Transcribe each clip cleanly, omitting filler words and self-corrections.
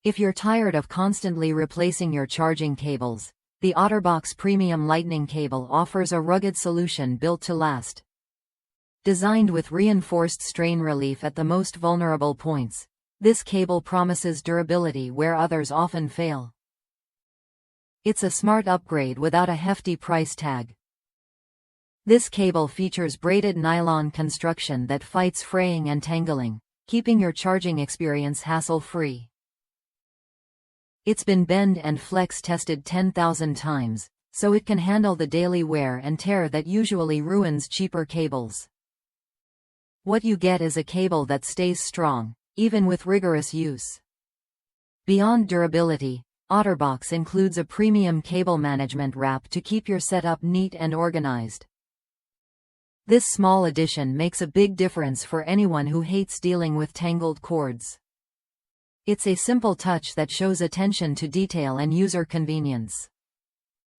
If you're tired of constantly replacing your charging cables, the OtterBox Premium Lightning Cable offers a rugged solution built to last. Designed with reinforced strain relief at the most vulnerable points, this cable promises durability where others often fail. It's a smart upgrade without a hefty price tag. This cable features braided nylon construction that fights fraying and tangling, keeping your charging experience hassle-free. It's been bend and flex tested 10,000 times, so it can handle the daily wear and tear that usually ruins cheaper cables. What you get is a cable that stays strong, even with rigorous use. Beyond durability, OtterBox includes a premium cable management wrap to keep your setup neat and organized. This small addition makes a big difference for anyone who hates dealing with tangled cords. It's a simple touch that shows attention to detail and user convenience.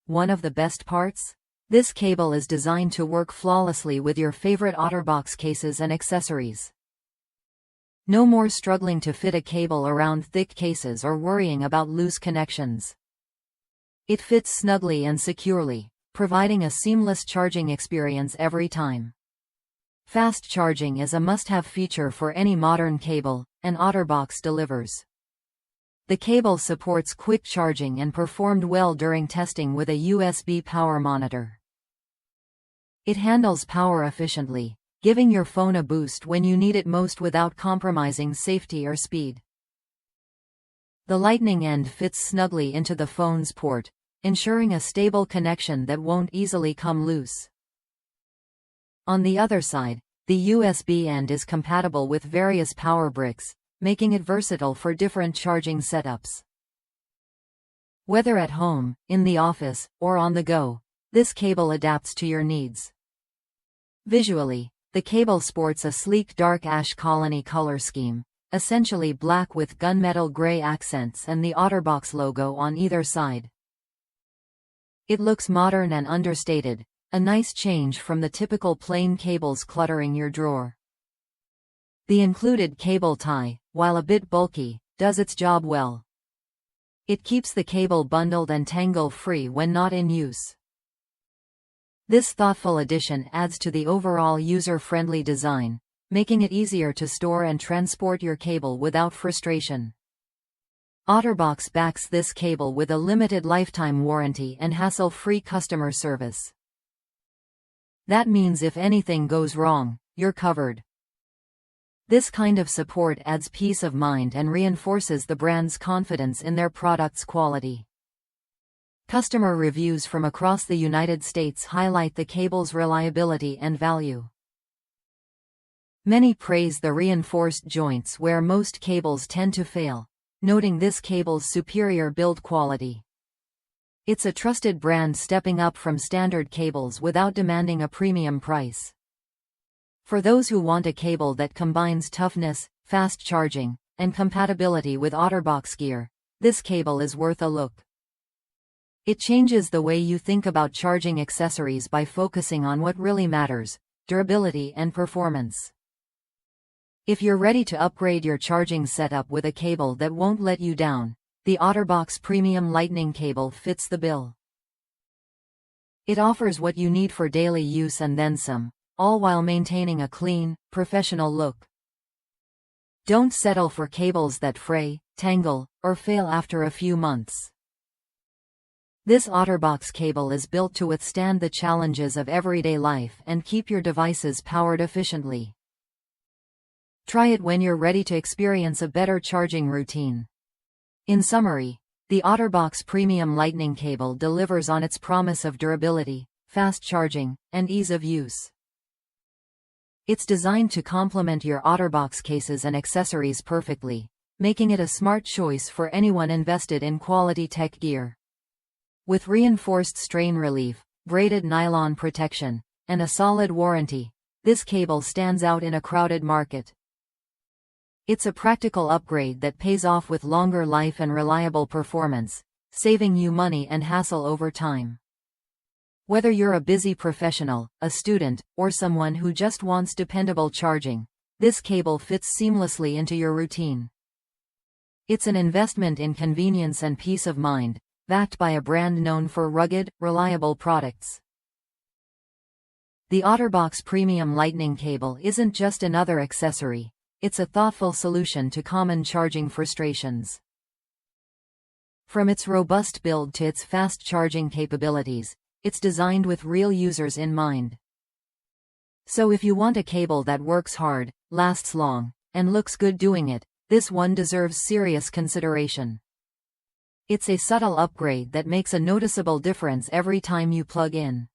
One of the best parts? This cable is designed to work flawlessly with your favorite OtterBox cases and accessories. No more struggling to fit a cable around thick cases or worrying about loose connections. It fits snugly and securely, providing a seamless charging experience every time. Fast charging is a must-have feature for any modern cable, and OtterBox delivers. The cable supports quick charging and performed well during testing with a USB power monitor. It handles power efficiently, giving your phone a boost when you need it most without compromising safety or speed. The lightning end fits snugly into the phone's port, ensuring a stable connection that won't easily come loose. On the other side, the USB end is compatible with various power bricks, making it versatile for different charging setups. Whether at home, in the office, or on the go, this cable adapts to your needs. Visually, the cable sports a sleek dark ash colony color scheme, essentially black with gunmetal gray accents and the OtterBox logo on either side. It looks modern and understated, a nice change from the typical plain cables cluttering your drawer. The included cable tie, while a bit bulky, does its job well. It keeps the cable bundled and tangle-free when not in use. This thoughtful addition adds to the overall user-friendly design, making it easier to store and transport your cable without frustration. OtterBox backs this cable with a limited lifetime warranty and hassle-free customer service. That means if anything goes wrong, you're covered. This kind of support adds peace of mind and reinforces the brand's confidence in their product's quality. Customer reviews from across the United States highlight the cable's reliability and value. Many praise the reinforced joints where most cables tend to fail, noting this cable's superior build quality. It's a trusted brand stepping up from standard cables without demanding a premium price. For those who want a cable that combines toughness, fast charging, and compatibility with OtterBox gear, this cable is worth a look. It changes the way you think about charging accessories by focusing on what really matters: durability and performance. If you're ready to upgrade your charging setup with a cable that won't let you down, the OtterBox Premium Lightning Cable fits the bill. It offers what you need for daily use and then some, all while maintaining a clean, professional look. Don't settle for cables that fray, tangle, or fail after a few months. This OtterBox cable is built to withstand the challenges of everyday life and keep your devices powered efficiently. Try it when you're ready to experience a better charging routine. In summary, the OtterBox Premium Lightning Cable delivers on its promise of durability, fast charging, and ease of use. It's designed to complement your OtterBox cases and accessories perfectly, making it a smart choice for anyone invested in quality tech gear. With reinforced strain relief, braided nylon protection, and a solid warranty, this cable stands out in a crowded market. It's a practical upgrade that pays off with longer life and reliable performance, saving you money and hassle over time. Whether you're a busy professional, a student, or someone who just wants dependable charging, this cable fits seamlessly into your routine. It's an investment in convenience and peace of mind, backed by a brand known for rugged, reliable products. The OtterBox Premium Lightning Cable isn't just another accessory, it's a thoughtful solution to common charging frustrations. From its robust build to its fast charging capabilities, it's designed with real users in mind. So if you want a cable that works hard, lasts long, and looks good doing it, this one deserves serious consideration. It's a subtle upgrade that makes a noticeable difference every time you plug in.